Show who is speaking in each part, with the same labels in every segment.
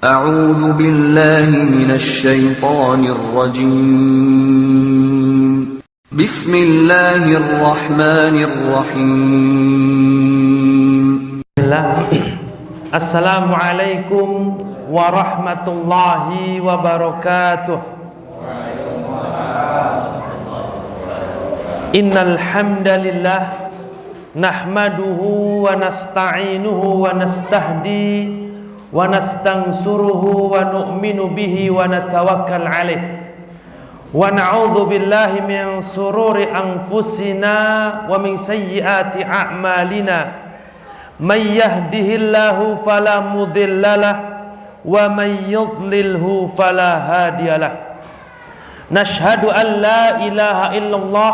Speaker 1: أعوذ بالله من الشيطان الرجيم بسم الله الرحمن الرحيم
Speaker 2: السلام عليكم ورحمة الله وبركاته إن الحمد لله نحمده ونستعينه ونستهديه ونستنصره ونؤمن به ونتوكل عليه ونعوذ بالله من شرور أنفسنا ومن سيئات أعمالنا من يهده الله فلا مضل له ومن يضلله فلا هادي له نشهد أن لا إله إلا الله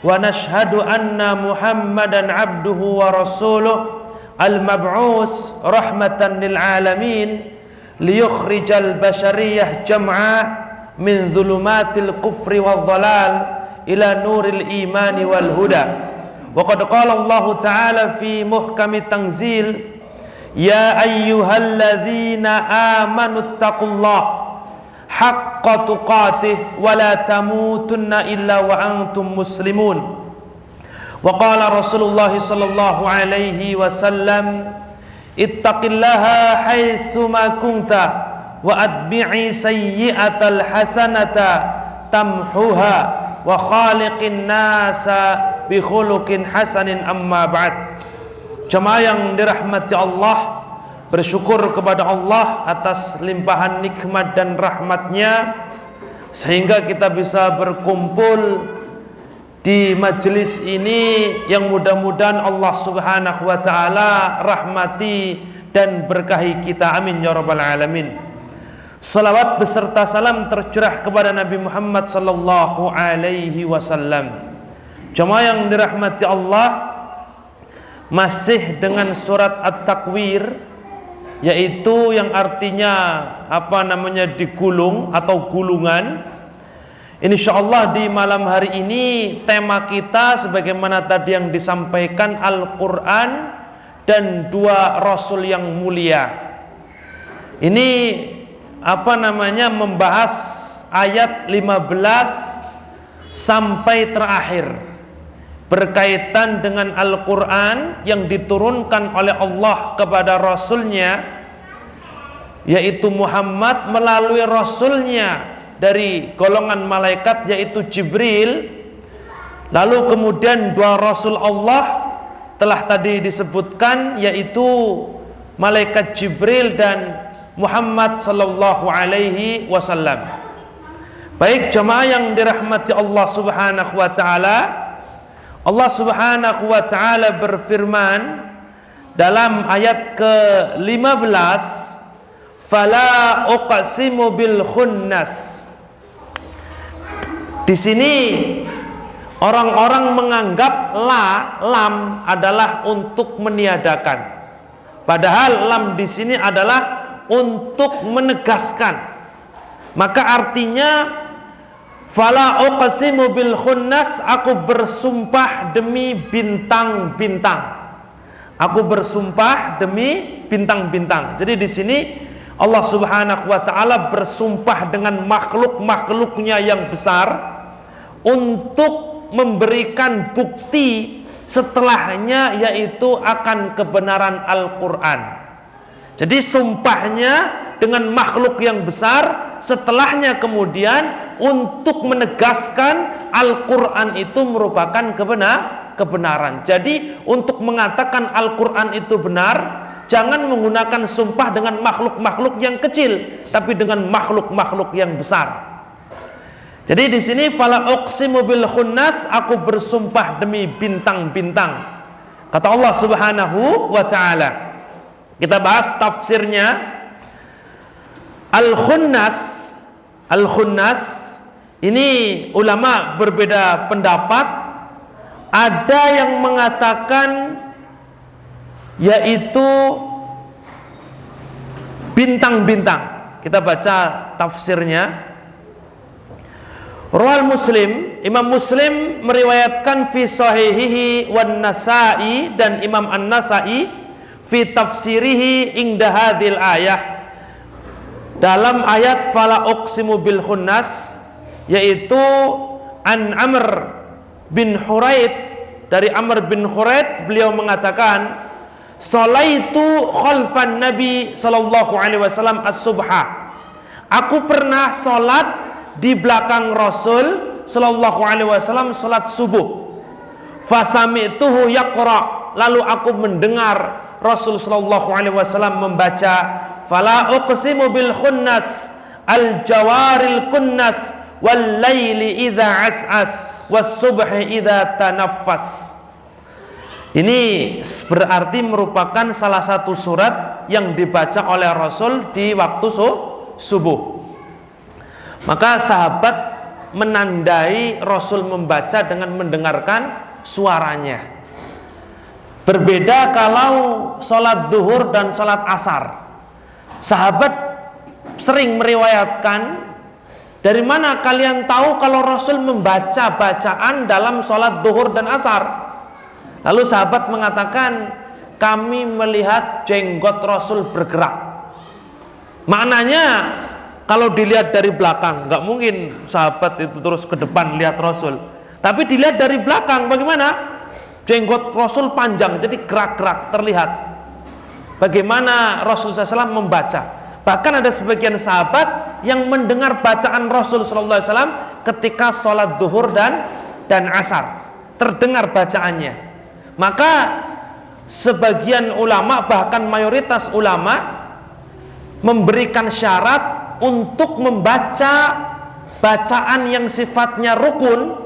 Speaker 2: ونشهد أن محمدا عبده ورسوله المبعوث رحمة للعالمين ليخرج البشرية جمعا من ظلمات الكفر والضلال إلى نور الإيمان والهدى وقد قال الله تعالى في محكم التنزيل يا أيها الذين آمنوا اتقوا الله حق تقاته ولا تموتن إلا وأنتم مسلمون وقال رسول الله صلى الله عليه وسلم اتق الله حيثما كنت وأتبعي سيئة الحسنة تمحوها وخالق الناس بخلق حسن أما بعد. Jemaah yang dirahmati Allah, bersyukur kepada Allah atas limpahan nikmat dan rahmatnya sehingga kita bisa berkumpul di majelis ini yang mudah-mudahan Allah Subhanahu wa taala rahmati dan berkahi kita, amin ya rabbal alamin. Salawat beserta salam tercurah kepada Nabi Muhammad sallallahu alaihi wasallam. Jemaah yang dirahmati Allah, masih dengan surat At-Takwir, yaitu yang artinya digulung atau gulungan. Insyaallah di malam hari ini tema kita sebagaimana tadi yang disampaikan Al-Quran dan dua Rasul yang mulia. Ini membahas ayat 15 sampai terakhir berkaitan dengan Al-Quran yang diturunkan oleh Allah kepada Rasulnya, yaitu Muhammad, melalui Rasulnya dari golongan malaikat yaitu Jibril. Lalu kemudian dua Rasul Allah telah tadi disebutkan, yaitu malaikat Jibril dan Muhammad sallallahu alaihi wasallam. Baik jemaah yang dirahmati Allah Subhanahu wa taala, Allah Subhanahu wa taala berfirman dalam ayat ke-15, fala uqsimu bil khunnas. Di sini orang-orang menganggap lam adalah untuk meniadakan, padahal lam di sini adalah untuk menegaskan. Maka artinya fala uqsimu bil khunnas, aku bersumpah demi bintang-bintang. Aku bersumpah demi bintang-bintang. Jadi di sini Allah Subhanahu wa taala bersumpah dengan makhluk-makhluknya yang besar untuk memberikan bukti setelahnya, yaitu akan kebenaran Al-Quran. Jadi sumpahnya dengan makhluk yang besar, setelahnya kemudian untuk menegaskan Al-Quran itu merupakan kebenaran. Jadi untuk mengatakan Al-Quran itu benar, jangan menggunakan sumpah dengan makhluk-makhluk yang kecil, tapi dengan makhluk-makhluk yang besar. Jadi di sini fala uqsimu bil khunnas, aku bersumpah demi bintang-bintang. Kata Allah Subhanahu wa taala. Kita bahas tafsirnya. Al-khunnas ini ulama berbeda pendapat. Ada yang mengatakan yaitu bintang-bintang. Kita baca tafsirnya. Rawal Muslim, Imam Muslim meriwayatkan fi sahihihi wan Nasa'i, dan Imam An-Nasa'i fi tafsirihi inda hadhil ayah dalam ayat fala uqsimu bil khunnas, yaitu an Amr bin Huraid, dari Amr bin Huraid beliau mengatakan sholaitu khalfan Nabi sallallahu alaihi wasallam as-subha, aku pernah sholat di belakang Rasul sallallahu alaihi wasallam sholat subuh. Fasami'tuhu yaqra, lalu aku mendengar Rasul sallallahu alaihi wasallam membaca fala uqsimu bil khunnas al jawaril kunnas wal laili idza as'as was subhi idza tanaffas. Ini berarti merupakan salah satu surat yang dibaca oleh Rasul di waktu subuh. Maka sahabat menandai Rasul membaca dengan mendengarkan suaranya. Berbeda kalau sholat duhur dan sholat asar. Sahabat sering meriwayatkan, dari mana kalian tahu kalau Rasul membaca bacaan dalam sholat duhur dan asar? Lalu sahabat mengatakan, kami melihat jenggot Rasul bergerak. Maknanya kalau dilihat dari belakang, nggak mungkin sahabat itu terus ke depan lihat Rasul. Tapi dilihat dari belakang, bagaimana? Jenggot Rasul panjang, jadi gerak-gerak terlihat bagaimana Rasul SAW membaca. Bahkan ada sebagian sahabat yang mendengar bacaan Rasul SAW ketika sholat duhur dan asar, terdengar bacaannya. Maka sebagian ulama, bahkan mayoritas ulama, memberikan syarat untuk membaca bacaan yang sifatnya rukun.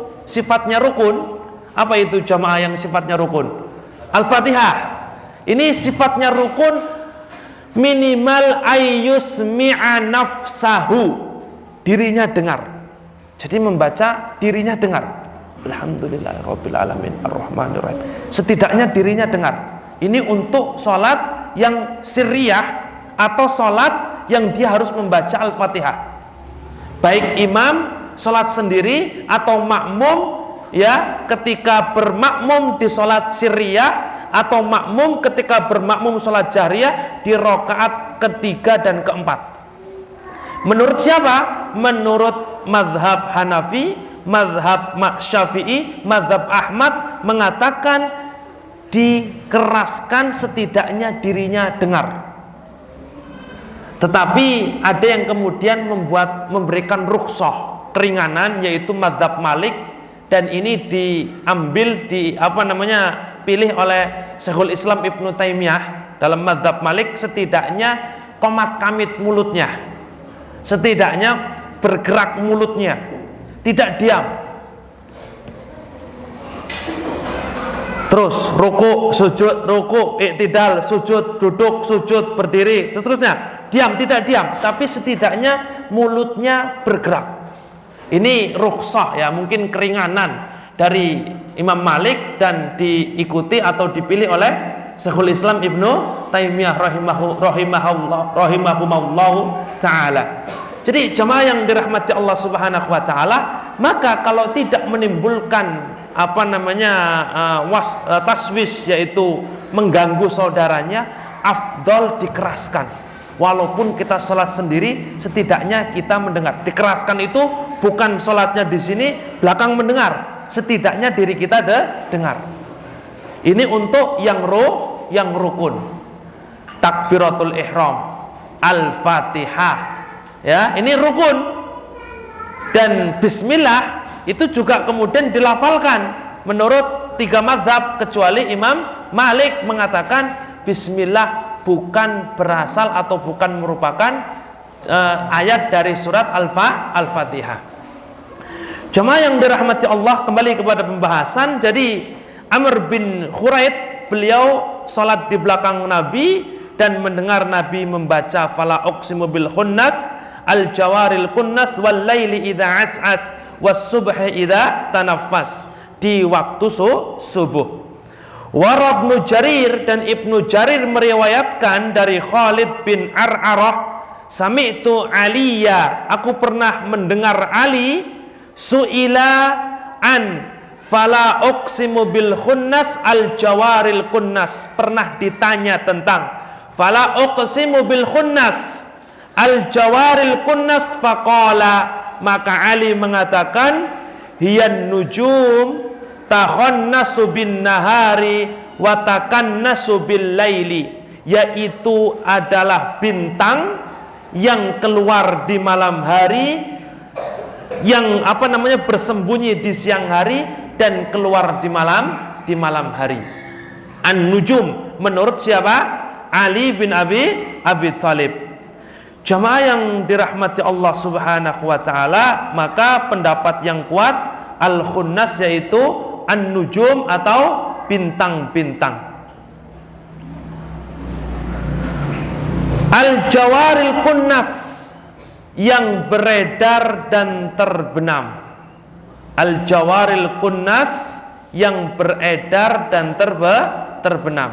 Speaker 2: Apa itu jamaah yang sifatnya rukun? Al-Fatihah. Ini sifatnya rukun, minimal ayyusmi'a nafsahu, dirinya dengar. Jadi membaca dirinya dengar. Alhamdulillahirabbil alamin arrahmanir rahim. Setidaknya dirinya dengar. Ini untuk sholat yang sirriyah atau sholat yang dia harus membaca Al-Fatihah. Baik imam sholat sendiri atau makmum, ya, ketika bermakmum di sholat sirriyah atau makmum ketika bermakmum sholat jahriyah di rakaat ketiga dan keempat. Menurut siapa? Menurut madhab Hanafi, madhab Syafi'i, madhab Ahmad mengatakan dikeraskan setidaknya dirinya dengar. Tetapi ada yang kemudian memberikan rukhsah, keringanan, yaitu madhab Malik, dan ini diambil pilih oleh Syekhul Islam Ibnu Taimiyah. Dalam madhab Malik setidaknya qomat kamit mulutnya, setidaknya bergerak mulutnya, tidak diam. Terus ruku, sujud, ruku, iktidal, sujud, duduk, sujud, berdiri, seterusnya. Diam, tidak diam, tapi setidaknya mulutnya bergerak. Ini rukhsah, ya, mungkin keringanan dari Imam Malik dan diikuti atau dipilih oleh Syekhul Islam Ibnu Taimiyah rahimahumullah taala. Jadi jemaah yang dirahmati Allah Subhanahu wa taala, maka kalau tidak menimbulkan taswis, yaitu mengganggu saudaranya, afdol dikeraskan. Walaupun kita sholat sendiri, setidaknya kita mendengar. Dikeraskan itu bukan sholatnya di sini belakang mendengar, setidaknya diri kita dengar. Ini untuk yang rukun. Takbiratul ihram, Al-Fatihah, ya, ini rukun. Dan bismillah itu juga kemudian dilafalkan menurut 3 mazhab, kecuali Imam Malik mengatakan bismillah bukan berasal atau bukan merupakan ayat dari surat Al-Fatihah. Jemaah yang dirahmati Allah, kembali kepada pembahasan. Jadi Amr bin Huraid, beliau sholat di belakang Nabi dan mendengar Nabi membaca fala uqsimu bil khunnas al jawaril kunnas wal laili idza as'as was subhi idza tanaffas, di waktu subuh. Ibnu Jarir, dan Ibnu Jarir meriwayatkan dari Khalid bin Ar'arah, sami'tu Aliyya, aku pernah mendengar Ali, su'ila an fala uqsimu bil khunnas al jawaril kunnas, pernah ditanya tentang fala uqsimu bil khunnas al-jawaril kunnas faqala, maka Ali mengatakan hiyan nujum tahonnasu bin nahari wa takannasu bil laili, yaitu adalah bintang yang keluar di malam hari, yang bersembunyi di siang hari dan keluar di malam hari. An-nujum menurut siapa? Ali bin Abi Thalib. Jamaah yang dirahmati Allah Subhanahu wa taala, maka pendapat yang kuat al-khunnas yaitu an-nujum atau bintang-bintang. Al-jawaril kunnas yang beredar dan terbenam. Al-jawaril kunnas yang beredar dan terbenam.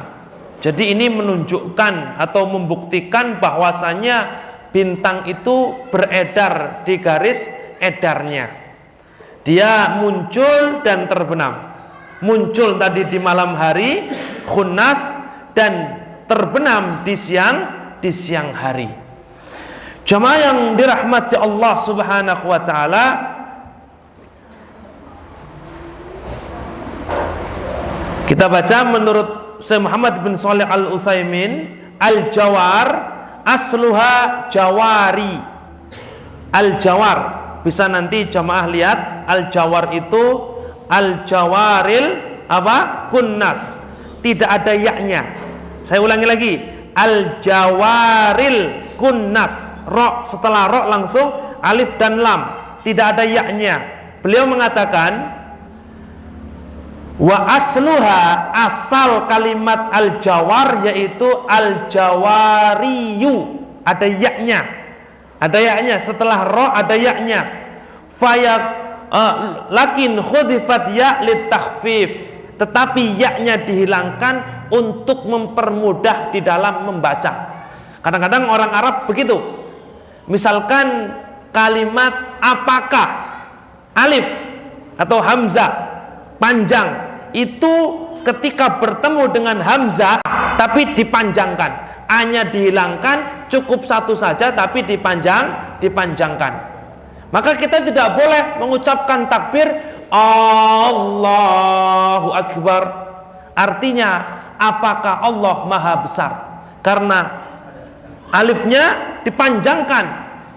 Speaker 2: Jadi ini menunjukkan atau membuktikan bahwasanya bintang itu beredar di garis edarnya. Dia muncul dan terbenam. Muncul tadi di malam hari, khunnas, dan terbenam di siang hari. Jamaah yang dirahmati Allah Subhanahu wa taala, kita baca menurut Syekh Muhammad bin Shalih Al-Utsaimin, al-jawar asluha jawari. Al-jawar, bisa nanti jamaah lihat, al-jawar itu al-jawaril kunnas, tidak ada yaknya. Saya ulangi lagi, al-jawaril kunnas, ro setelah ro langsung alif dan lam, tidak ada yaknya. Beliau mengatakan wa asluha, asal kalimat al-jawar yaitu al-jawariyu, ada yaknya, setelah ro ada yaknya. Lakin khudifat ya litakhfif, tetapi yaknya dihilangkan untuk mempermudah di dalam membaca. Kadang-kadang orang Arab begitu, misalkan kalimat apakah, alif atau hamzah panjang, itu ketika bertemu dengan hamzah tapi dipanjangkan, hanya dihilangkan, cukup satu saja tapi dipanjangkan. Maka kita tidak boleh mengucapkan takbir Allahu Akbar, artinya apakah Allah maha besar, karena alifnya dipanjangkan.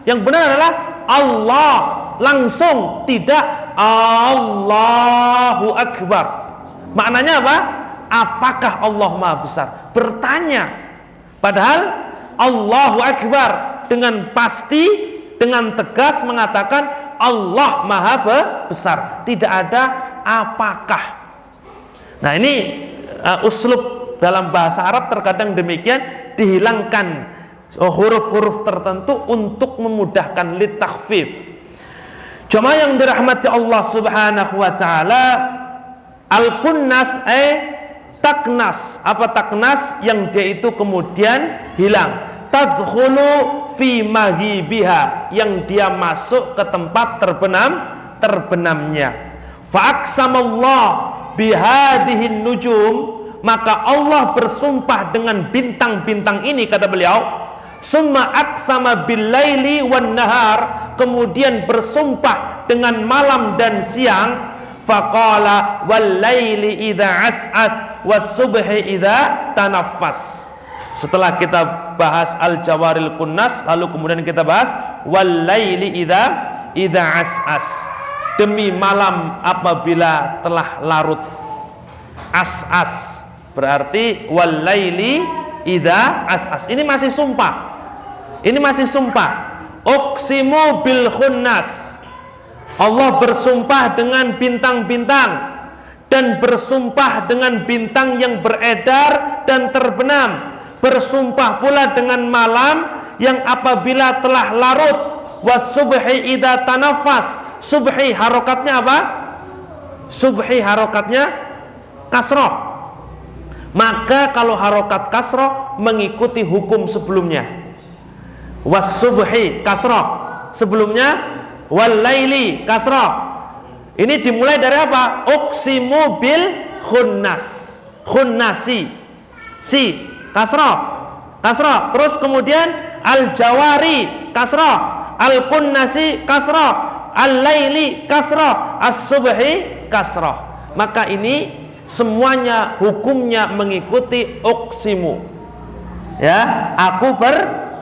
Speaker 2: Yang benar adalah Allah langsung, tidak Allahu Akbar. Maknanya apa? Apakah Allah maha besar? Bertanya. Padahal Allahu Akbar dengan pasti, dengan tegas mengatakan Allah maha besar, tidak ada apakah. Nah ini uslub dalam bahasa Arab terkadang demikian, dihilangkan huruf-huruf tertentu untuk memudahkan litakhfif. Jamaah yang dirahmati Allah Subhanahu wa taala, al-kunnas taknas. Apa taknas? Yang dia itu kemudian hilang. Tadkhulu fi mahibiha, yang dia masuk ke tempat terbenamnya. Fa aqsamallah bihadihin nujum, maka Allah bersumpah dengan bintang-bintang ini, kata beliau. Summa aqsama bil laili wan nahar, kemudian bersumpah dengan malam dan siang. Faqala wal laili idza as'as was subhi idza tanaffas. Setelah kita bahas al-jawaril kunnas, lalu kemudian kita bahas wal laili idza as'as, demi malam apabila telah larut. As'as berarti wal laili idza as'as. Ini masih sumpah. Uqsimu bil khunnas, Allah bersumpah dengan bintang-bintang dan bersumpah dengan bintang yang beredar dan terbenam, bersumpah pula dengan malam yang apabila telah larut. Was-subhi idza tanaffas, subhi harokatnya apa? Subhi harokatnya kasroh. Maka kalau harokat kasroh mengikuti hukum sebelumnya. Was-subhi kasroh, sebelumnya wal laili kasroh. Ini dimulai dari apa? Uqsimu bil khunnas, khunnasi, si kasroh. Terus kemudian al-jawari kasrah, al-kunnasi kasrah, al-laili kasrah, as-subhi kasrah. Maka ini semuanya hukumnya mengikuti uqsimu. Ya, aku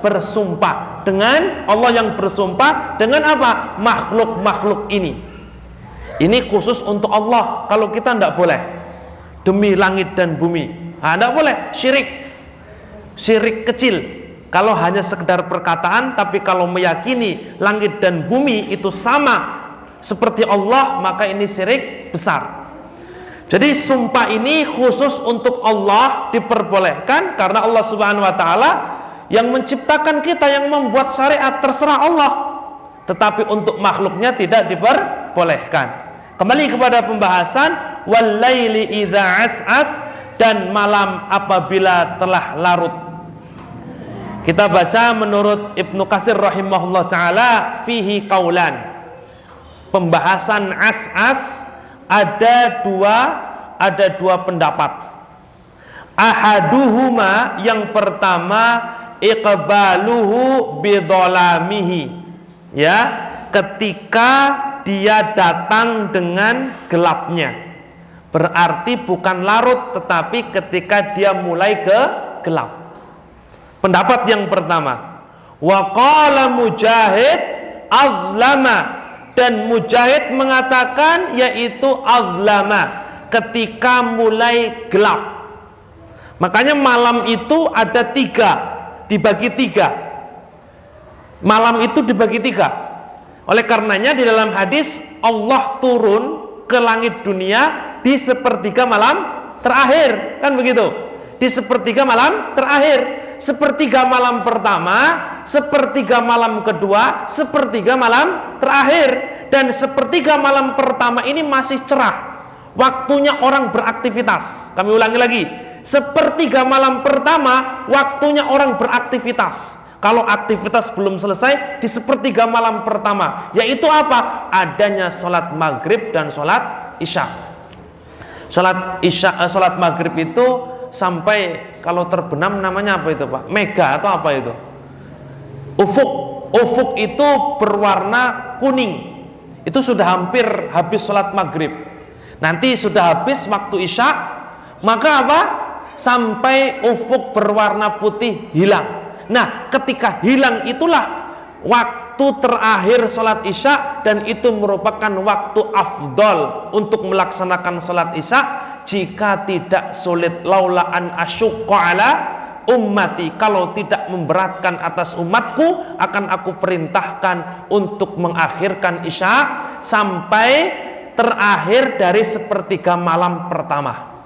Speaker 2: bersumpah dengan Allah, yang bersumpah dengan apa? Makhluk-makhluk ini. Ini khusus untuk Allah. Kalau kita tidak boleh. Demi langit dan bumi. Tidak boleh. Syirik kecil. Kalau hanya sekedar perkataan, tapi kalau meyakini langit dan bumi itu sama seperti Allah, maka ini syirik besar. Jadi sumpah ini khusus untuk Allah diperbolehkan karena Allah Subhanahu wa taala yang menciptakan kita, yang membuat syariat, terserah Allah. Tetapi untuk makhluknya tidak diperbolehkan. Kembali kepada pembahasan wal laili idza as'as, dan malam apabila telah larut. Kita baca menurut Ibnu Katsir rahimahullah taala fihi qaulan. Pembahasan as'as ada dua pendapat. Ahaduhuma, yang pertama, iqbaluhu bidolamihi, ya, ketika dia datang dengan gelapnya, berarti bukan larut tetapi ketika dia mulai gelap. Pendapat yang pertama. Wa qala Mujahid azlama, dan Mujahid mengatakan yaitu azlama, ketika mulai gelap. Makanya malam itu ada dibagi tiga. Malam itu dibagi tiga. Oleh karenanya di dalam hadis Allah turun ke langit dunia di sepertiga malam terakhir, kan begitu? Di sepertiga malam terakhir. Sepertiga malam pertama, sepertiga malam kedua, sepertiga malam terakhir. Dan sepertiga malam pertama ini masih cerah, waktunya orang beraktivitas. Kami ulangi lagi, sepertiga malam pertama waktunya orang beraktivitas. Kalau aktivitas belum selesai di sepertiga malam pertama, yaitu apa? Adanya sholat maghrib dan sholat isya. Sholat maghrib itu sampai, kalau terbenam namanya apa itu Pak? Mega atau apa itu? Ufuk itu berwarna kuning. Itu sudah hampir habis sholat maghrib. Nanti sudah habis waktu isya, maka apa? Sampai ufuk berwarna putih hilang. Nah, ketika hilang itulah waktu terakhir sholat isya, dan itu merupakan waktu afdol untuk melaksanakan sholat isya. Jika tidak sulit, laula an asyukka ala ummati, kalau tidak memberatkan atas umatku, akan aku perintahkan untuk mengakhirkan isya sampai terakhir dari sepertiga malam pertama,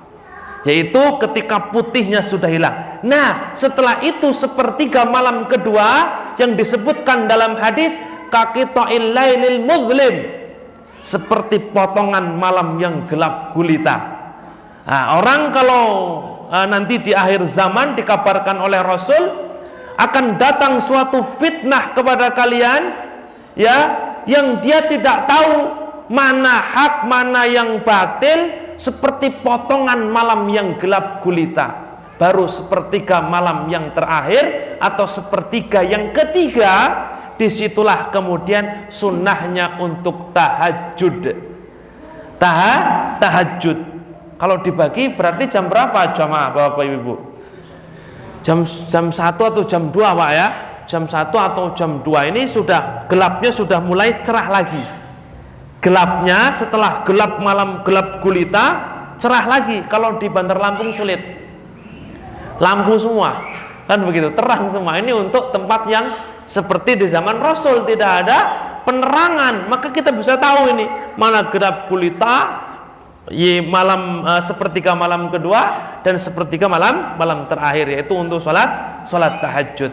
Speaker 2: yaitu ketika putihnya sudah hilang. Nah, setelah itu sepertiga malam kedua yang disebutkan dalam hadis kaqita'il lailil muzlim, seperti potongan malam yang gelap gulita. Nah, orang kalau nanti di akhir zaman dikabarkan oleh Rasul akan datang suatu fitnah kepada kalian, ya, yang dia tidak tahu mana hak, mana yang batil, seperti potongan malam yang gelap gulita. Baru sepertiga malam yang terakhir atau sepertiga yang ketiga, disitulah kemudian sunnahnya untuk tahajud. Tahajud. Kalau dibagi berarti jam berapa jamaah Bapak Ibu? Jam 1 atau jam 2 Pak ya? Jam 1 atau jam 2 ini sudah gelapnya sudah mulai cerah lagi. Gelapnya setelah gelap malam gelap gulita cerah lagi. Kalau di Bandar Lampung sulit, lampu semua, kan begitu, terang semua. Ini untuk tempat yang seperti di zaman Rasul tidak ada penerangan, maka kita bisa tahu ini mana gelap gulita, malam sepertiga malam kedua dan sepertiga malam terakhir, yaitu untuk sholat tahajud.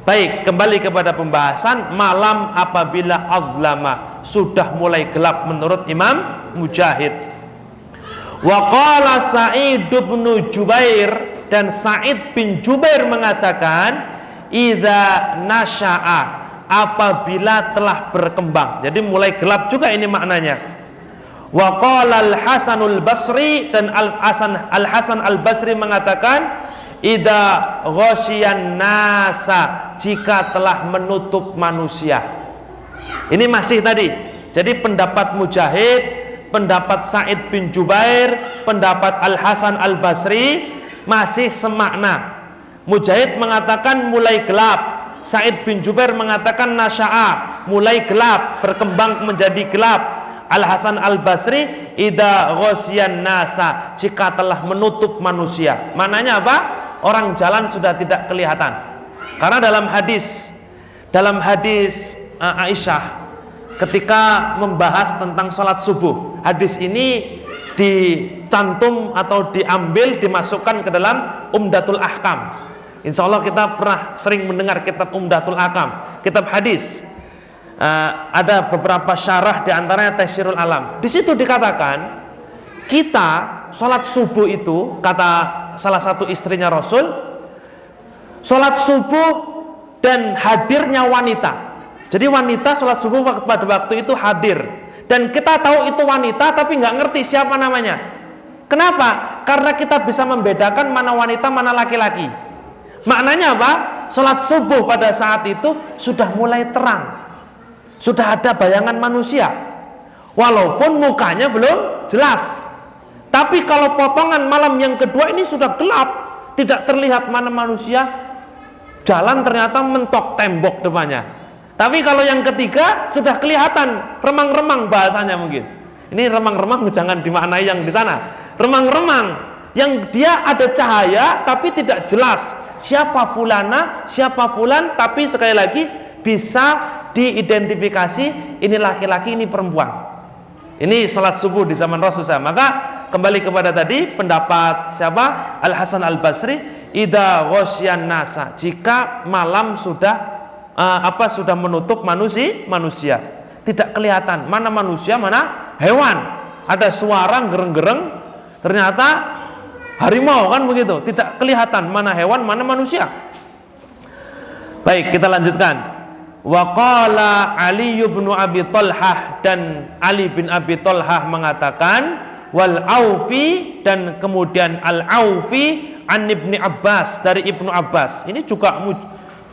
Speaker 2: Baik, kembali kepada pembahasan malam apabila adlama, sudah mulai gelap menurut Imam Mujahid. Wa qala Sa'id bin Jubair, dan Sa'id bin Jubair mengatakan idza nasya'a, apabila telah berkembang. Jadi mulai gelap juga ini maknanya. Wa qala Al-Hasanul Basri, dan Al-Hasan Al-Basri mengatakan idza ghasyian nasa, jika telah menutup manusia. Ini masih tadi. Jadi pendapat Mujahid, pendapat Sa'id bin Jubair, pendapat Al-Hasan Al-Basri masih semakna. Mujahid mengatakan mulai gelap, Sa'id bin Jubair mengatakan nasya'a, mulai gelap, berkembang menjadi gelap. Al-Hasan Al-Basri idza ghasyian nasa, jika telah menutup manusia. Maknanya apa? Orang jalan sudah tidak kelihatan. Karena dalam hadis Aisyah ketika membahas tentang sholat subuh, hadis ini dicantum atau diambil, dimasukkan ke dalam Umdatul Ahkam. Insya Allah kita pernah sering mendengar kitab Umdatul Ahkam, kitab hadis. Ada beberapa syarah, diantaranya Taysirul Alam. Di situ dikatakan kita sholat subuh itu, kata salah satu istrinya Rasul, sholat subuh dan hadirnya wanita. Jadi wanita sholat subuh pada waktu itu hadir, dan kita tahu itu wanita tapi nggak ngerti siapa namanya. Kenapa? Karena kita bisa membedakan mana wanita mana laki-laki. Maknanya apa? Sholat subuh pada saat itu sudah mulai terang, sudah ada bayangan manusia, walaupun mukanya belum jelas. Tapi kalau potongan malam yang kedua ini sudah gelap, tidak terlihat mana manusia, jalan ternyata mentok tembok depannya. Tapi kalau yang ketiga sudah kelihatan remang-remang, bahasanya mungkin. Ini remang-remang jangan dimaknai yang di sana. Remang-remang yang dia ada cahaya tapi tidak jelas siapa fulana, siapa fulan, tapi sekali lagi bisa diidentifikasi ini laki-laki, ini perempuan. Ini salat subuh di zaman Rasulullah. Maka kembali kepada tadi pendapat siapa? Al-Hasan Al-Basri, idza ghasyian nasa, jika malam sudah sudah menutup manusia, tidak kelihatan mana manusia mana hewan. Ada suara gereng-gereng, ternyata harimau, kan begitu, tidak kelihatan mana hewan mana manusia. Baik, kita lanjutkan. Wa qala Ali bin Abi Thalhah, dan Ali bin Abi Thalhah mengatakan wal Aufi, dan kemudian Al Aufi an Ibni Abbas, dari Ibnu Abbas. Ini juga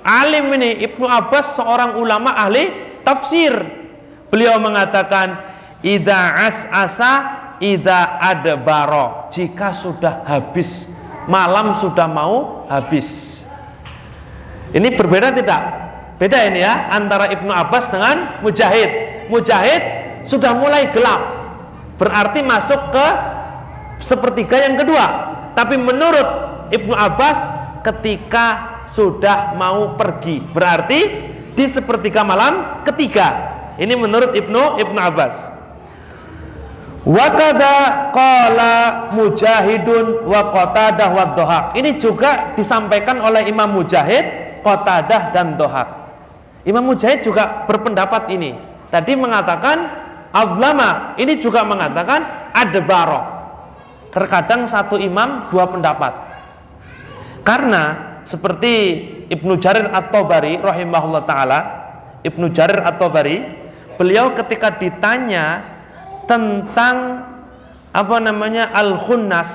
Speaker 2: alim ini, Ibnu Abbas seorang ulama ahli tafsir. Beliau mengatakan idza as'asa idza adbara, jika sudah habis, malam sudah mau habis. Ini berbeda tidak? Beda ini ya, antara Ibnu Abbas dengan Mujahid. Mujahid sudah mulai gelap, berarti masuk ke sepertiga yang kedua. Tapi menurut Ibnu Abbas ketika sudah mau pergi, berarti di sepertiga malam ketiga. Ini menurut Ibnu Abbas. Wa kadza qala Mujahidun wa Qatadah wa Dhahak. Ini juga disampaikan oleh Imam Mujahid, Qatadah dan Dhahak. Imam Mujahid juga berpendapat ini. Tadi mengatakan Ablama, ini juga mengatakan adbaro. Terkadang satu imam dua pendapat. Karena seperti Ibnu Jarir At-Tabari rahimahullah taala, Ibnu Jarir At-Tabari, beliau ketika ditanya tentang al-khunnas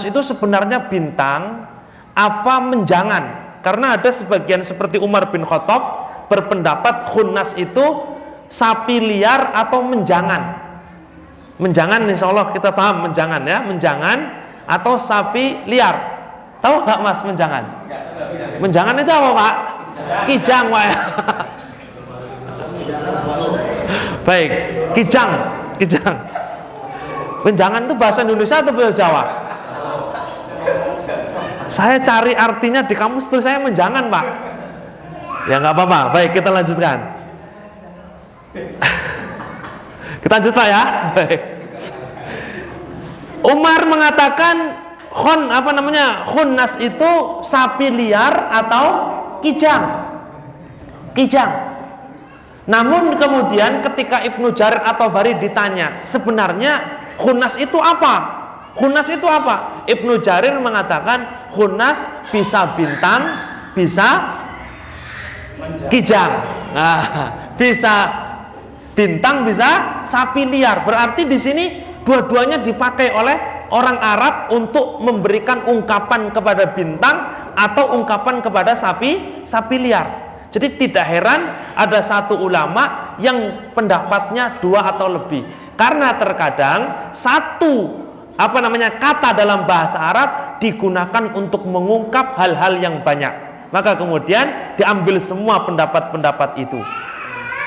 Speaker 2: itu sebenarnya bintang apa menjangan? Karena ada sebagian seperti Umar bin Khattab berpendapat khunnas itu sapi liar atau menjangan. Menjangan, insya Allah kita paham menjangan ya, menjangan atau sapi liar. Tahu nggak Mas menjangan? Menjangan itu apa Pak? Kijang Pak ya. Baik, kijang. Menjangan itu bahasa Indonesia atau bahasa Jawa? Saya cari artinya di kamus, tulis saya menjangan Pak. Ya nggak apa-apa. Baik, kita lanjutkan. Kita lanjut Pak ya. Baik. Umar mengatakan khunnas itu sapi liar atau kijang. Namun kemudian ketika Ibnu Jarir At-Tabari ditanya, sebenarnya khunnas itu apa? Khunnas itu apa? Ibnu Jarir mengatakan khunnas bisa bintang, bisa kijang. Nah, bisa bintang, bisa sapi liar. Berarti di sini dua-duanya dipakai oleh orang Arab untuk memberikan ungkapan kepada bintang atau ungkapan kepada sapi liar. Jadi tidak heran ada satu ulama yang pendapatnya 2 atau lebih. Karena terkadang satu kata dalam bahasa Arab digunakan untuk mengungkap hal-hal yang banyak. Maka kemudian diambil semua pendapat-pendapat itu.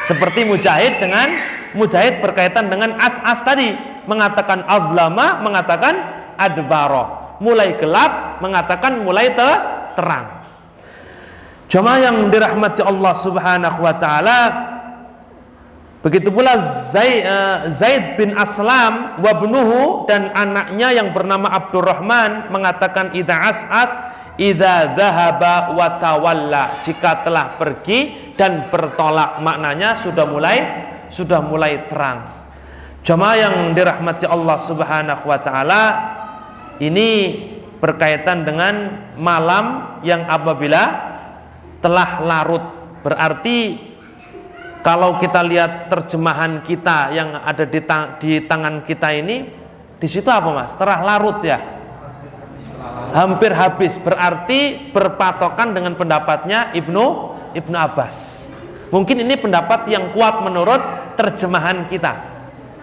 Speaker 2: Seperti Mujahid berkaitan dengan as-as tadi, mengatakan adlama, mengatakan adbaro. Mulai gelap, mengatakan mulai terang. Jemaah yang dirahmati Allah Subhanahu wa taala, begitu pula Zaid bin Aslam wa ibnuhu, dan anaknya yang bernama Abdurrahman mengatakan idza as'as idza dhahaba wa tawalla, jika telah pergi dan bertolak, maknanya sudah mulai terang. Jemaah yang dirahmati Allah Subhanahu wa taala, ini berkaitan dengan malam yang apabila telah larut. Berarti kalau kita lihat terjemahan kita yang ada di tangan kita ini, di situ apa Mas? Telah larut ya? Hampir habis. Berarti berpatokan dengan pendapatnya Ibnu Abbas. Mungkin ini pendapat yang kuat menurut terjemahan kita,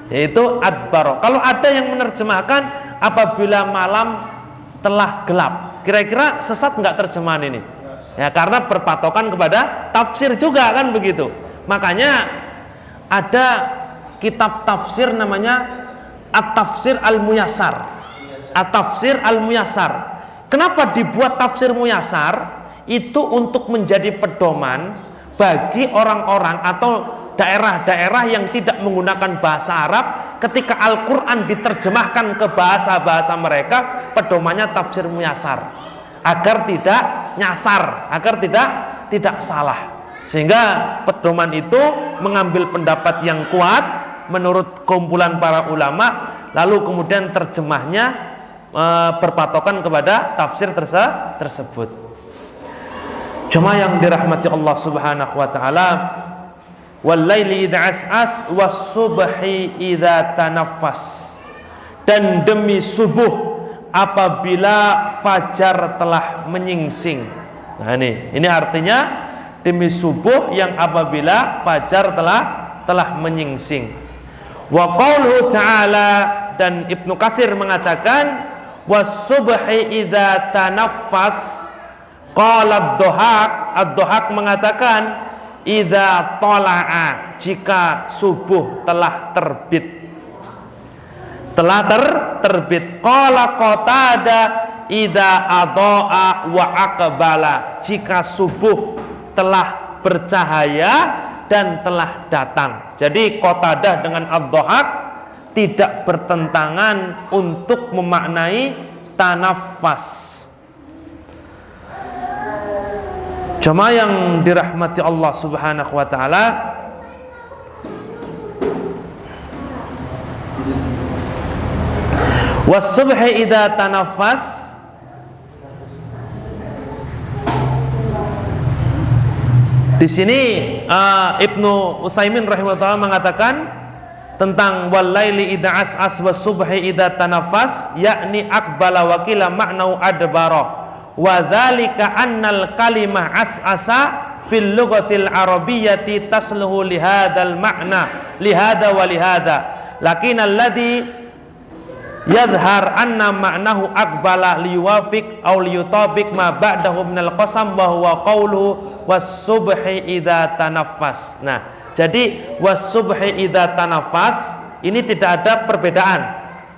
Speaker 2: yaitu adbaro. Kalau ada yang menerjemahkan apabila malam telah gelap, kira-kira sesat nggak terjemahan ini? Ya, karena berpatokan kepada tafsir juga kan begitu. Makanya ada kitab tafsir namanya At-Tafsir Al-Muyassar. At-Tafsir Al-Muyassar. Kenapa dibuat tafsir Muyassar? Itu untuk menjadi pedoman bagi orang-orang atau daerah-daerah yang tidak menggunakan bahasa Arab. Ketika Al-Quran diterjemahkan ke bahasa-bahasa mereka, pedomannya tafsir Muyassar, agar tidak nyasar, agar tidak salah. Sehingga pedoman itu mengambil pendapat yang kuat menurut kumpulan para ulama, lalu kemudian terjemahnya berpatokan kepada tafsir tersebut. Jemaah yang dirahmati Allah Subhanahu wa taala, wal-laili idza as'as was-subhi idza tanaffas, dan demi subuh apabila fajar telah menyingsing. Nah ini artinya demi subuh yang apabila fajar telah menyingsing. Wa qauluhu ta'ala, dan Ibnu Katsir mengatakan was-subhi idza tanaffas. Qala ad-Dhahak mengatakan idza tala'a, jika subuh telah terbit. Qala Qatada idza adha'a wa aqbala, jika subuh telah bercahaya dan telah datang. Jadi Qatadah dengan ad-Dhahak tidak bertentangan untuk memaknai tanaffas. Jemaah yang dirahmati Allah Subhanahu wa taala, was-subhi idza tanaffas, di sini Ibnu Utsaimin rahimahullah mengatakan tentang wal-laili idza as'as was-subhi idza tanaffas, yakni aqbala wa qila ma'nau adbara. Wa dzalika annal kalimah as'asa fil lughatil arabiyyati tasluhu li hadzal ma'na li hadza wa li hadza, lakin alladhi yadhhar anna ma'nahu aqbala liyuwafiq aw liyutabiq ma ba'dahu minal qasam wa huwa qawluhu was-subhi idza tanaffas. Nah, jadi was-subhi idza tanaffas ini tidak ada perbedaan.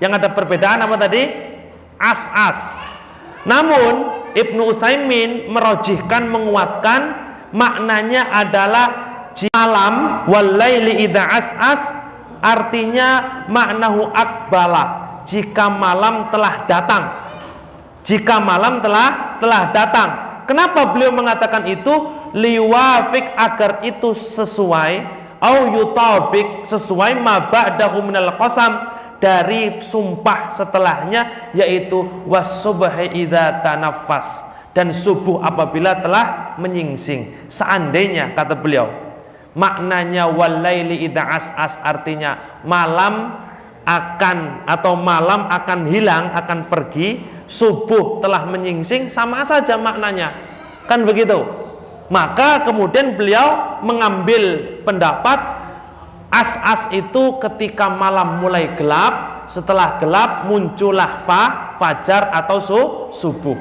Speaker 2: Yang ada perbedaan apa tadi? As-as. Namun Ibnu Utsaimin merojihkan, menguatkan maknanya adalah malam wal-laili idza as'as, artinya maknahu aqbala, jika malam telah datang. Jika malam telah datang. Kenapa beliau mengatakan itu? Liwafik, agar itu sesuai, au yutabik, sesuai ma ba'dahu minal qasam, dari sumpah setelahnya, yaitu was-subhi idza tanaffas, dan subuh apabila telah menyingsing. Seandainya, kata beliau, maknanya wal-laili idza as'as artinya malam akan atau malam akan hilang, akan pergi, subuh telah menyingsing, sama saja maknanya. Kan begitu. Maka kemudian beliau mengambil pendapat as-as itu ketika malam mulai gelap, setelah gelap muncullah fajar atau subuh.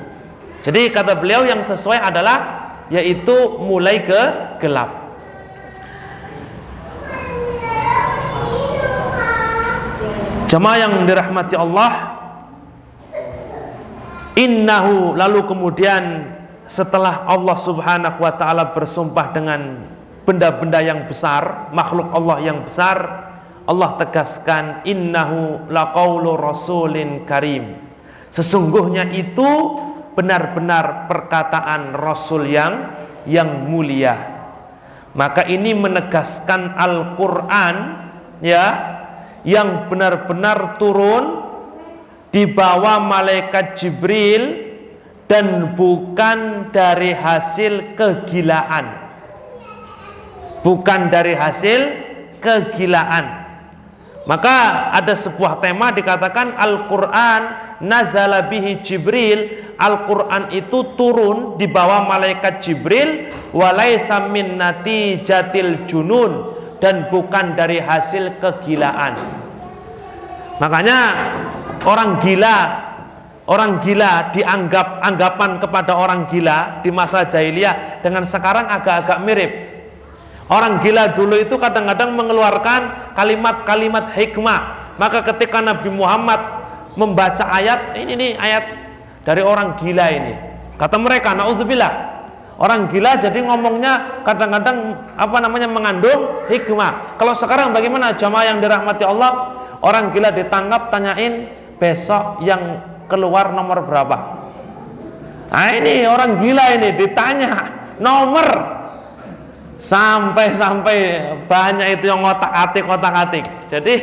Speaker 2: Jadi kata beliau yang sesuai adalah yaitu mulai gelap. Jemaah yang dirahmati Allah, innahu, lalu kemudian setelah Allah subhanahu wa ta'ala bersumpah dengan benda-benda yang besar, makhluk Allah yang besar, Allah tegaskan innahu laqaulu rasulin karim, sesungguhnya itu benar-benar perkataan Rasul yang mulia. Maka ini menegaskan Al-Quran ya, yang benar-benar turun di bawah malaikat Jibril dan bukan dari hasil kegilaan, bukan dari hasil kegilaan. Maka ada sebuah tema dikatakan Al-Quran nazala bihi Jibril, Al-Quran itu turun di bawah malaikat Jibril, walaysa min natijatil junun, dan bukan dari hasil kegilaan. Makanya orang gila dianggap anggapan kepada orang gila di masa jahiliyah dengan sekarang agak-agak mirip. Orang gila dulu itu kadang-kadang mengeluarkan kalimat-kalimat hikmah. Maka ketika Nabi Muhammad membaca ayat, ini ayat dari orang gila ini, kata mereka, naudzubillah, orang gila jadi ngomongnya kadang-kadang mengandung hikmah. Kalau sekarang bagaimana jamaah yang dirahmati Allah? Orang gila ditangkap, tanyain besok yang keluar nomor berapa. Nah ini orang gila ini ditanya nomor, sampai banyak itu yang otak-atik. Jadi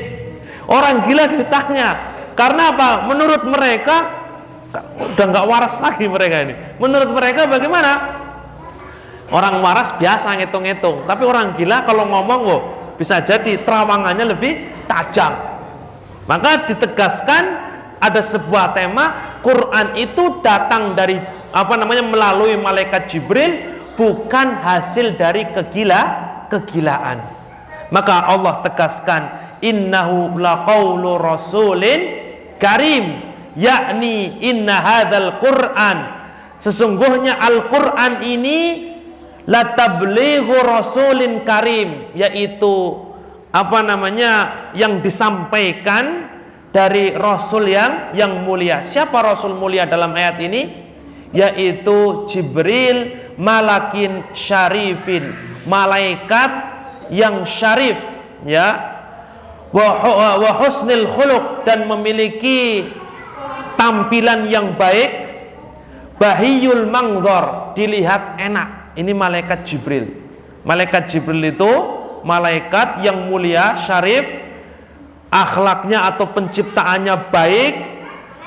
Speaker 2: orang gila ditanya karena apa? Menurut mereka udah nggak waras lagi mereka ini. Menurut mereka bagaimana? Orang waras biasa ngitung-ngitung, tapi orang gila kalau ngomong bisa jadi terawangannya lebih tajam. Maka ditegaskan ada sebuah tema, Quran itu datang dari melalui malaikat Jibril, bukan hasil dari kegilaan. Maka Allah tegaskan innahu laqaulu rasulin karim, yakni inna hadzal Quran, sesungguhnya Al-Quran ini la tablighu rasulin karim, yaitu yang disampaikan dari Rasul yang mulia. Siapa Rasul mulia dalam ayat ini? Yaitu Jibril malakin syarifin, malaikat yang syarif ya, wa husnil khuluq, dan memiliki tampilan yang baik, bahiyul mangdhar, dilihat enak. Ini malaikat Jibril. Malaikat Jibril itu malaikat yang mulia, syarif, akhlaknya atau penciptaannya baik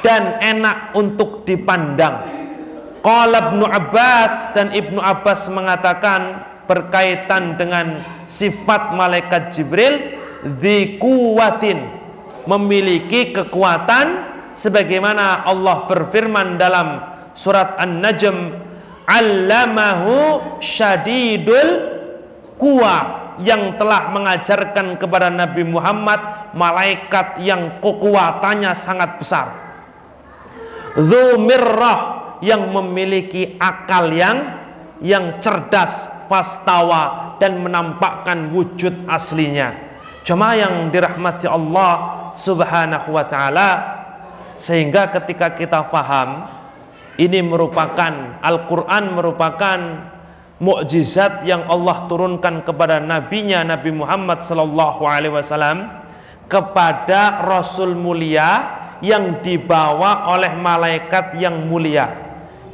Speaker 2: dan enak untuk dipandang. Qala Ibnu Abbas, dan Ibnu Abbas mengatakan berkaitan dengan sifat malaikat Jibril, dzi quwwatin, memiliki kekuatan, sebagaimana Allah berfirman dalam surat An-Najm, allamahu syadidul quwa, yang telah mengajarkan kepada Nabi Muhammad malaikat yang kekuatannya sangat besar. Dzu mirrah, yang memiliki akal yang cerdas, fastawa, dan menampakkan wujud aslinya. Jemaah yang dirahmati Allah subhanahu wa ta'ala, sehingga ketika kita faham ini merupakan Al-Quran, merupakan mukjizat yang Allah turunkan kepada nabinya Nabi Muhammad sallallahu alaihi wasallam, kepada Rasul mulia yang dibawa oleh malaikat yang mulia.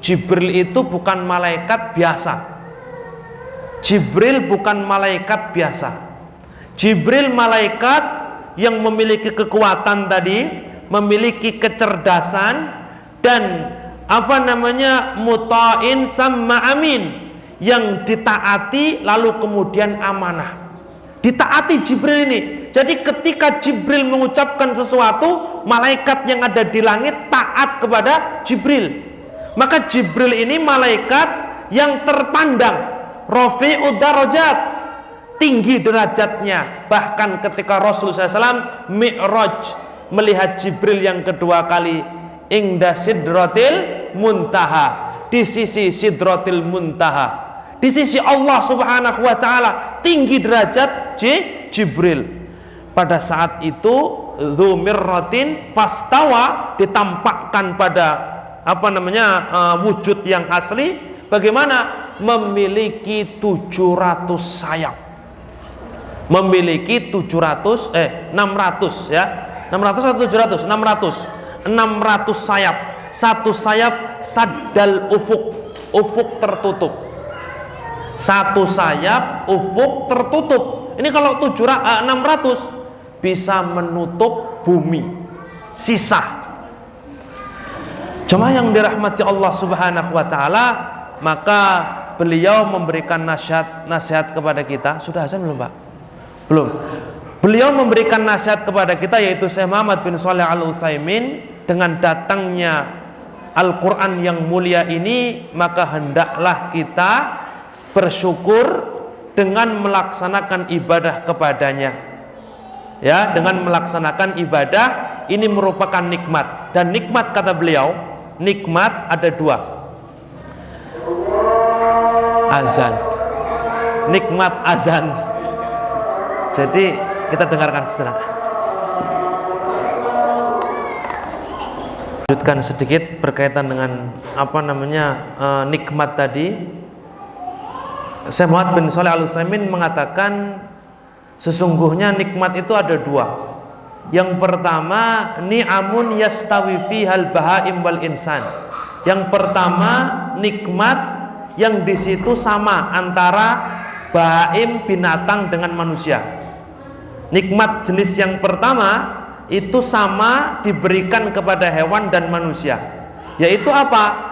Speaker 2: Jibril itu bukan malaikat biasa. Jibril bukan malaikat biasa. Jibril malaikat yang memiliki kekuatan tadi, memiliki kecerdasan, dan muta'in sama amin, yang ditaati lalu kemudian amanah. Ditaati Jibril ini. Jadi ketika Jibril mengucapkan sesuatu, malaikat yang ada di langit taat kepada Jibril. Maka Jibril ini malaikat yang terpandang, rafi'ud darajat, tinggi derajatnya. Bahkan ketika Rasulullah SAW Mi'raj melihat Jibril yang kedua kali, inda sidratil muntaha, di sisi sidratil muntaha, di sisi Allah Subhanahu wa taala, tinggi derajat Jibril. Pada saat itu dzumirratin fastawa, ditampakkan pada wujud yang asli. Bagaimana? Memiliki 700 sayap. Memiliki 600 ya. 600 atau 700? 600 sayap. Satu sayap saddal ufuk tertutup. Satu sayap ufuk tertutup. Ini kalau 600 bisa menutup bumi sisa. Jemaah yang dirahmati Allah Subhanahu wa taala, maka beliau memberikan nasihat kepada kita. Sudah azan belum, Pak? Belum. Beliau memberikan nasihat kepada kita, yaitu Syekh Muhammad bin Shalih Al-Utsaimin, dengan datangnya Al-Quran yang mulia ini, maka hendaklah kita bersyukur dengan melaksanakan ibadah kepadanya. Ya, dengan melaksanakan ibadah ini merupakan nikmat. Dan nikmat, kata beliau, nikmat ada dua. Azan. Nikmat azan. Jadi kita dengarkan sejenak. Lanjutkan sedikit berkaitan dengan nikmat tadi. Syekh Muhammad bin Shalih Al-Utsaimin mengatakan sesungguhnya nikmat itu ada dua. Yang pertama, ni'amun yastawi fihal bahaim wal insan. Yang pertama, nikmat yang di situ sama antara bahaim, binatang dengan manusia. Nikmat jenis yang pertama itu sama diberikan kepada hewan dan manusia. Yaitu apa?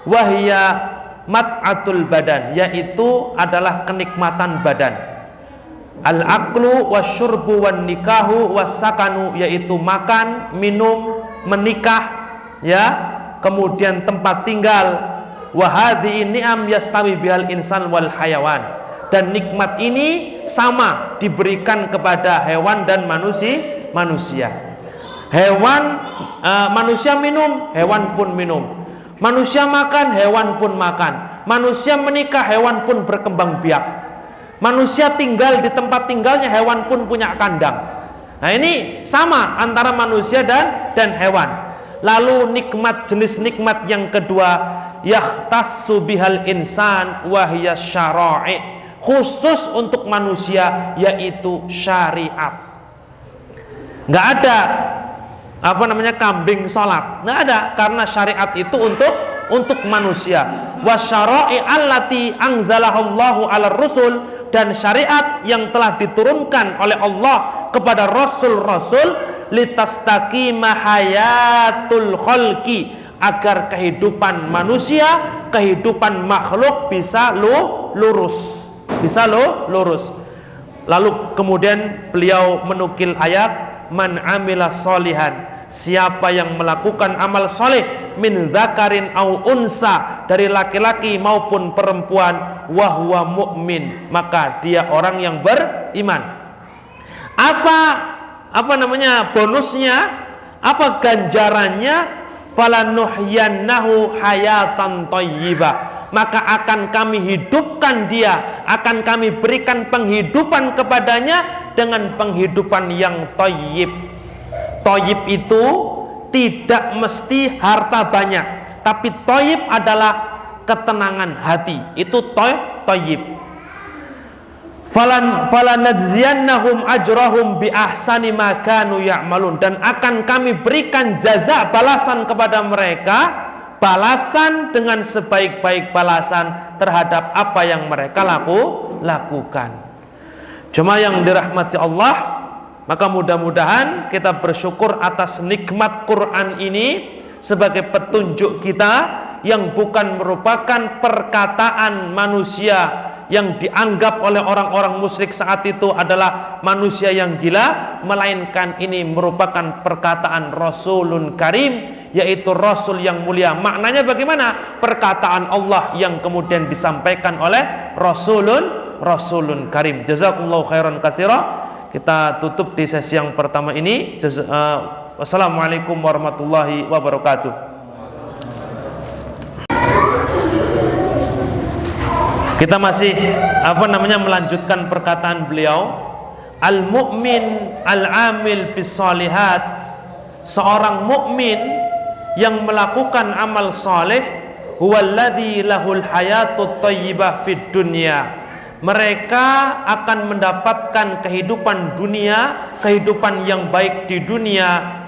Speaker 2: Wahya mat'atul badan, yaitu adalah kenikmatan badan. Al-aqlu wasyurbu wan nikahu wassakanu, yaitu makan, minum, menikah, ya, kemudian tempat tinggal. Wa hadhihi ni'am yastawi bihal insan wal hayawan. Dan nikmat ini sama diberikan kepada hewan dan manusia. Manusia minum, hewan pun minum. Manusia makan, hewan pun makan. Manusia menikah, hewan pun berkembang biak. Manusia tinggal di tempat tinggalnya, hewan pun punya kandang. Nah, ini sama antara manusia dan hewan. Lalu nikmat, jenis nikmat yang kedua, yahtassu bihal insan wa hiya syara'i, khusus untuk manusia, yaitu syariat. Nggak ada kambing sholat, nggak ada, karena syariat itu untuk manusia. Wasyara'i allati anzalahallahu ala rusul, dan syariat yang telah diturunkan oleh Allah kepada rasul-rasul, litastaqima hayatul khalqi, agar kehidupan manusia, kehidupan makhluk bisa lurus. Lalu kemudian beliau menukil ayat, man amila sholihan, siapa yang melakukan amal soleh, min dzakarin au unsa, dari laki-laki maupun perempuan, wahwa mu'min, maka dia orang yang beriman. Bonusnya, apa ganjarannya? Falanuhyannahu hayatan thayyibah, maka akan kami hidupkan dia, akan kami berikan penghidupan kepadanya dengan penghidupan yang thayyib. Thayyib itu tidak mesti harta banyak, tapi thayyib adalah ketenangan hati. Itu thayyib. Falanajziyannahum ajrahum bi ahsani ma kanu ya'malun, dan akan kami berikan jaza, balasan kepada mereka, balasan dengan sebaik-baik balasan terhadap apa yang mereka lakukan. Cuma yang dirahmati Allah, maka mudah-mudahan kita bersyukur atas nikmat Quran ini sebagai petunjuk kita, yang bukan merupakan perkataan manusia yang dianggap oleh orang-orang musyrik saat itu adalah manusia yang gila, melainkan ini merupakan perkataan Rasulun Karim, yaitu Rasul yang mulia. Maknanya bagaimana? Perkataan Allah yang kemudian disampaikan oleh Rasulun Karim. Jazakumullahu khairan katsira. Kita tutup di sesi yang pertama ini. Wassalamualaikum warahmatullahi wabarakatuh. Kita masih melanjutkan perkataan beliau, al-mu'min al-amil bis-shalihat, seorang mukmin yang melakukan amal saleh, huwallazi lahul hayatut thayyibah fid dunya. Mereka akan mendapatkan kehidupan dunia, kehidupan yang baik di dunia,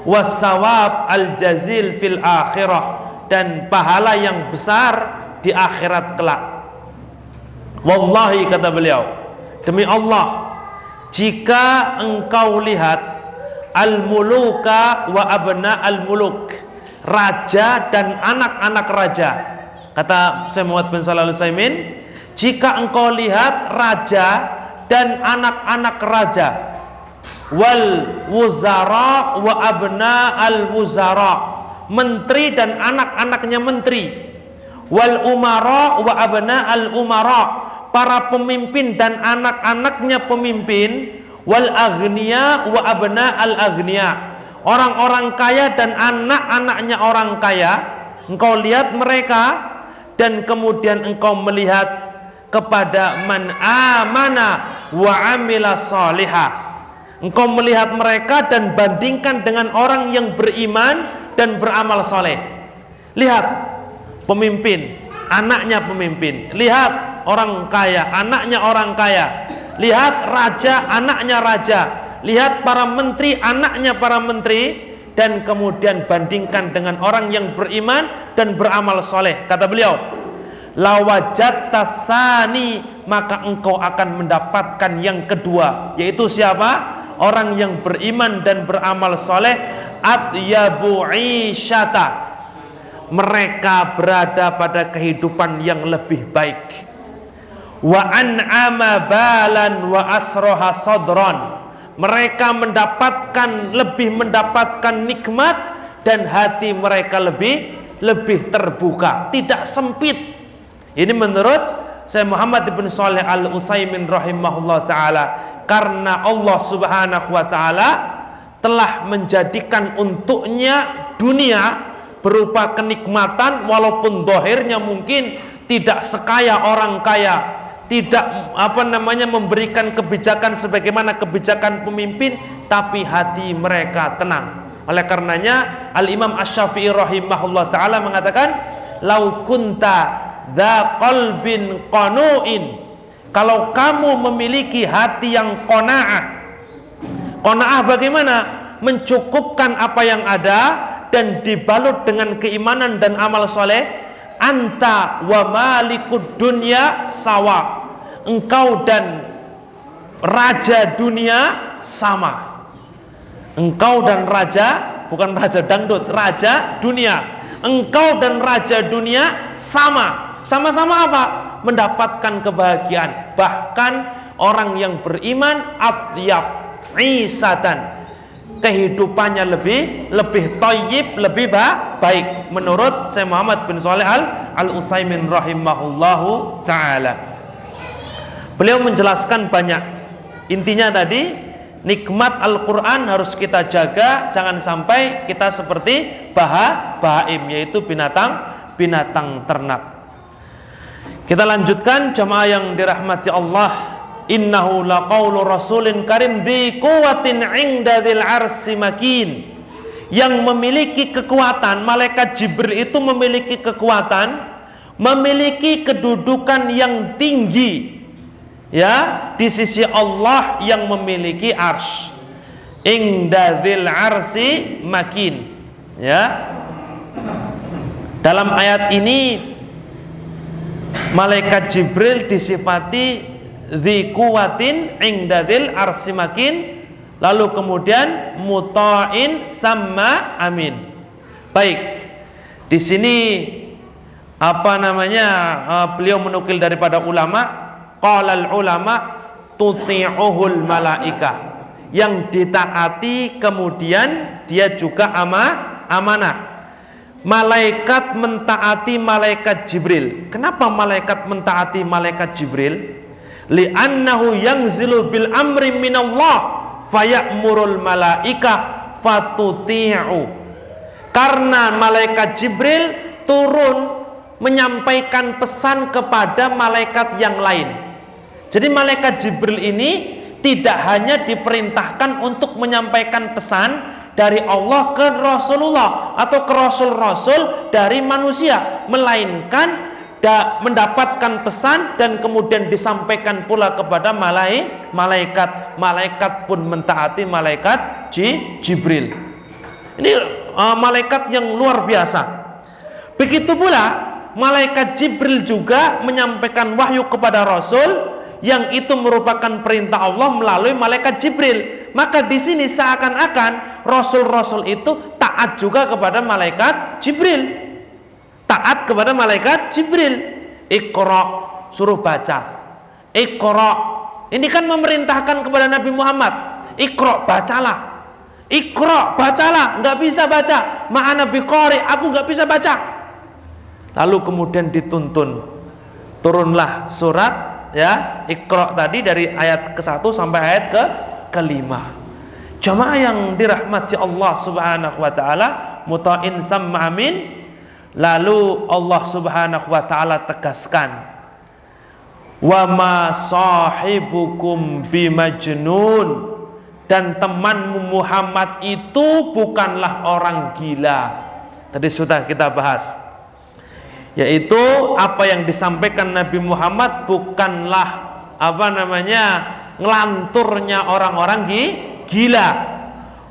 Speaker 2: wasawab al-jazil fil akhirah, dan pahala yang besar di akhirat kelak. Wallahi, kata beliau, demi Allah, jika engkau lihat al-muluka wa abna al-muluk, raja dan anak-anak raja, kata Syekh Muhammad bin Shalih Al-Utsaimin, jika engkau lihat raja dan anak-anak raja, wal wuzara wa abna al wuzara, menteri dan anak-anaknya menteri, wal umara wa abna al umara, para pemimpin dan anak-anaknya pemimpin, wal aghniya wa abna al aghniya, orang-orang kaya dan anak-anaknya orang kaya. Engkau lihat mereka dan kemudian engkau melihat kepada man amana wa amila salihah. Engkau melihat mereka dan bandingkan dengan orang yang beriman dan beramal soleh. Lihat pemimpin, anaknya pemimpin. Lihat orang kaya, anaknya orang kaya. Lihat raja, anaknya raja. Lihat para menteri, anaknya para menteri. Dan kemudian bandingkan dengan orang yang beriman dan beramal soleh. Kata beliau, lawajat tasani, maka engkau akan mendapatkan yang kedua, yaitu siapa? Orang yang beriman dan beramal soleh, atyabu isyata, mereka berada pada kehidupan yang lebih baik. Wa an'ama balan wa asroha sodron, mereka lebih mendapatkan nikmat dan hati mereka lebih terbuka, tidak sempit. Ini menurut Syekh Muhammad bin Shalih Al-Utsaimin rahimahullah ta'ala, karena Allah subhanahu wa ta'ala telah menjadikan untuknya dunia berupa kenikmatan, walaupun dohirnya mungkin tidak sekaya orang kaya, tidak memberikan kebijakan sebagaimana kebijakan pemimpin, tapi hati mereka tenang. Oleh karenanya Al-Imam Asy-Syafi'i rahimahullah ta'ala mengatakan, lau kunta dza qalbin qanu'in, kalau kamu memiliki hati yang qanaah. Qanaah bagaimana? Mencukupkan apa yang ada dan dibalut dengan keimanan dan amal soleh. Anta wa malikud dunya sawa, engkau dan raja dunia sama. Engkau dan raja, bukan raja dangdut, raja dunia. Engkau dan raja dunia sama. Sama-sama apa? Mendapatkan kebahagiaan. Bahkan orang yang beriman atyab isatan, kehidupannya lebih thayyib, lebih baik, menurut Syekh Muhammad bin Shalih Al-Utsaimin rahimahullahu ta'ala. Beliau menjelaskan banyak. Intinya tadi, nikmat Al-Quran harus kita jaga, jangan sampai kita seperti bahaim, yaitu binatang ternak. Kita lanjutkan jamaah yang dirahmati Allah. Innahu laqaulu rasulin karim dzi quwwatin 'inda dzil 'arsy makin, yang memiliki kekuatan. Malaikat Jibril itu memiliki kekuatan, memiliki kedudukan yang tinggi, ya, di sisi Allah yang memiliki arsy. Inda dzil 'arsy makin, ya. Dalam ayat ini malaikat Jibril disifati dzi quwwatin 'inda dzil 'arsy makin, lalu kemudian muta'in sama amin. Baik, di sini beliau menukil daripada ulama, qalal ulama tuti'uhul malaikah, yang ditaati kemudian dia juga amanah. Malaikat mentaati malaikat Jibril. Kenapa malaikat mentaati malaikat Jibril? Li'annahu yanzilu bil amri minallah faya'murul malaikah fatuti'u. Karena malaikat Jibril turun menyampaikan pesan kepada malaikat yang lain. Jadi malaikat Jibril ini tidak hanya diperintahkan untuk menyampaikan pesan dari Allah ke Rasulullah atau ke Rasul-Rasul dari manusia, melainkan mendapatkan pesan dan kemudian disampaikan pula kepada malaikat. Malaikat pun mentaati malaikat Jibril. Ini malaikat yang luar biasa. Begitu pula malaikat Jibril juga menyampaikan wahyu kepada Rasul, yang itu merupakan perintah Allah melalui malaikat Jibril. Maka di sini seakan-akan Rasul-Rasul itu taat juga kepada malaikat Jibril. Taat kepada malaikat Jibril. Iqra, suruh baca. Iqra, ini kan memerintahkan kepada Nabi Muhammad. Iqra, bacalah. Iqra, bacalah. Nggak bisa baca. Ma'ana biqari, aku nggak bisa baca. Lalu kemudian dituntun, turunlah surat ya Iqra tadi dari ayat ke-1 sampai ayat ke-5. Jamaah yang dirahmati Allah Subhanahu wa taala, muta'in samma amin. Lalu Allah Subhanahu wa taala tegaskan, wa ma sahibukum bimajnun, dan temanmu Muhammad itu bukanlah orang gila. Tadi sudah kita bahas, yaitu apa yang disampaikan Nabi Muhammad bukanlah ngelanturnya orang-orang gila.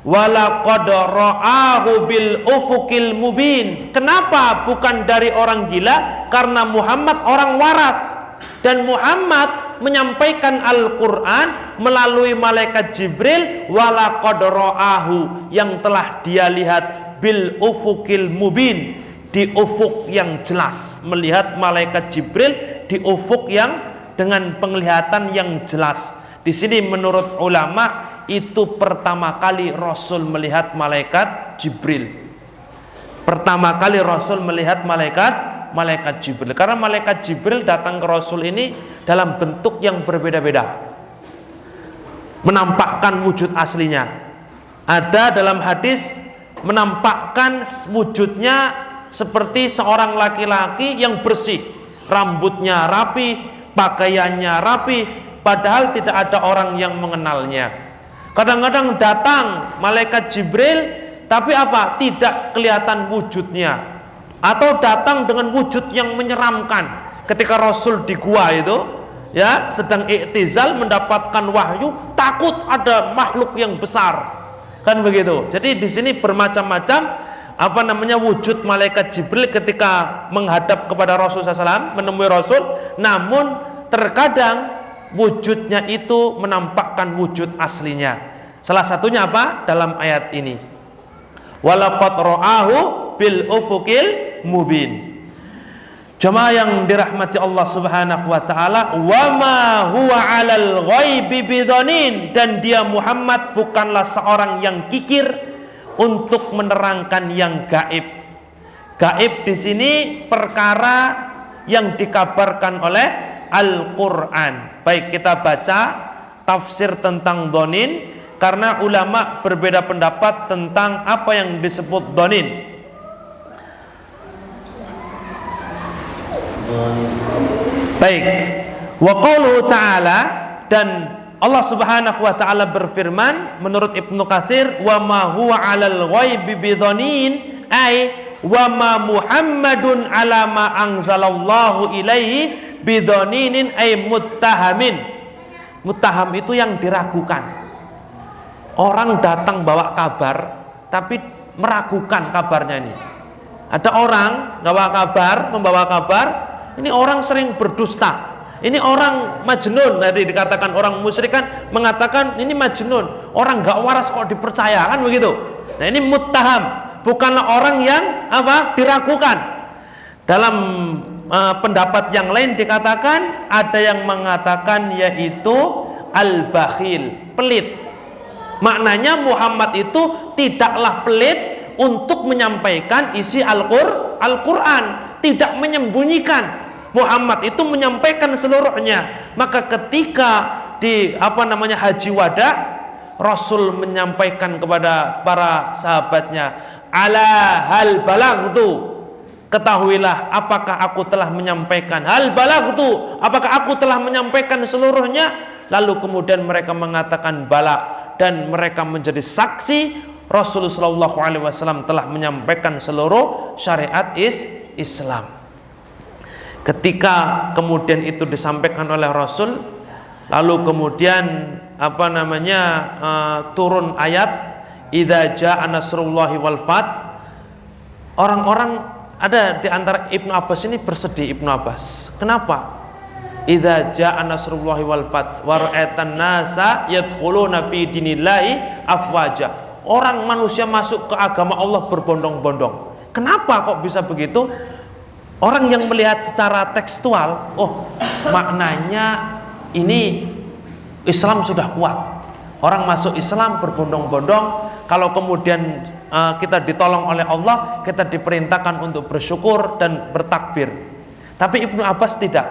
Speaker 2: Walaqad ra'ahu bil ufuqil mubin. Kenapa bukan dari orang gila? Karena Muhammad orang waras, dan Muhammad menyampaikan Al-Quran melalui malaikat Jibril. Walaqad ra'ahu, yang telah dia lihat, bil ufuqil mubin, di ufuk yang jelas. Melihat malaikat Jibril di ufuk yang dengan penglihatan yang jelas. Di sini menurut ulama itu pertama kali Rasul melihat malaikat Jibril. Pertama kali Rasul melihat malaikat Jibril. Karena malaikat Jibril datang ke Rasul ini dalam bentuk yang berbeda-beda, menampakkan wujud aslinya. Ada dalam hadis menampakkan wujudnya seperti seorang laki-laki yang bersih, rambutnya rapi, pakaiannya rapi, padahal tidak ada orang yang mengenalnya. Kadang-kadang datang malaikat Jibril, tapi tidak kelihatan wujudnya, atau datang dengan wujud yang menyeramkan. Ketika Rasul di gua itu ya sedang iktizal mendapatkan wahyu, takut ada makhluk yang besar, kan begitu. Jadi di sini bermacam-macam wujud malaikat Jibril ketika menghadap kepada Rasul SAW, menemui Rasul. Namun terkadang wujudnya itu menampakkan wujud aslinya. Salah satunya dalam ayat ini, walaqad ra'ahu bil ufuqil mubin. Jemaah yang dirahmati Allah Subhanahu wa taala, wa ma huwa 'alal ghaibi bidhanin, dan dia Muhammad bukanlah seorang yang kikir untuk menerangkan yang gaib. Gaib di sini perkara yang dikabarkan oleh Al-Quran. Baik, kita baca tafsir tentang dhanin, karena ulama berbeda pendapat tentang apa yang disebut dhanin. Baik, wa qauluhu ta'ala, dan Allah Subhanahu wa taala berfirman menurut Ibnu Katsir, wa ma huwa 'alal ghaibi bidhanin, ay wa ma Muhammadun 'ala ma anzalallahu ilaihi bidhaninin, ay muttahamin. Muttaham itu yang diragukan. Orang datang bawa kabar tapi meragukan kabarnya ini. Ada orang membawa kabar, ini orang sering berdusta. Ini orang majnun, tadi dikatakan orang musyrik kan mengatakan ini majnun, orang nggak waras kok dipercaya, kan begitu. Nah ini muttaham, bukanlah orang yang diragukan. Dalam pendapat yang lain dikatakan, ada yang mengatakan yaitu al-bakhil, pelit. Maknanya Muhammad itu tidaklah pelit untuk menyampaikan isi Al-Quran, tidak menyembunyikan. Muhammad itu menyampaikan seluruhnya. Maka ketika di haji wada, Rasul menyampaikan kepada para sahabatnya, ala hal balagtu, ketahuilah apakah aku telah menyampaikan, hal balagtu, apakah aku telah menyampaikan seluruhnya. Lalu kemudian mereka mengatakan bala, dan mereka menjadi saksi Rasulullah SAW telah menyampaikan seluruh syariat Islam. Ketika kemudian itu disampaikan oleh Rasul, lalu kemudian turun ayat idza jaa nasrullahi wal fath. Orang-orang ada di antara Ibnu Abbas ini bersedih. Ibnu Abbas, kenapa? Idza jaa nasrullahi wal fath wa ra'aitan nasa yadkhuluna fi dinillahi afwaja. Orang manusia masuk ke agama Allah berbondong-bondong. Kenapa kok bisa begitu? Orang yang melihat secara tekstual, oh maknanya ini Islam sudah kuat. Orang masuk Islam berbondong-bondong. Kalau kemudian kita ditolong oleh Allah, kita diperintahkan untuk bersyukur dan bertakbir. Tapi Ibnu Abbas tidak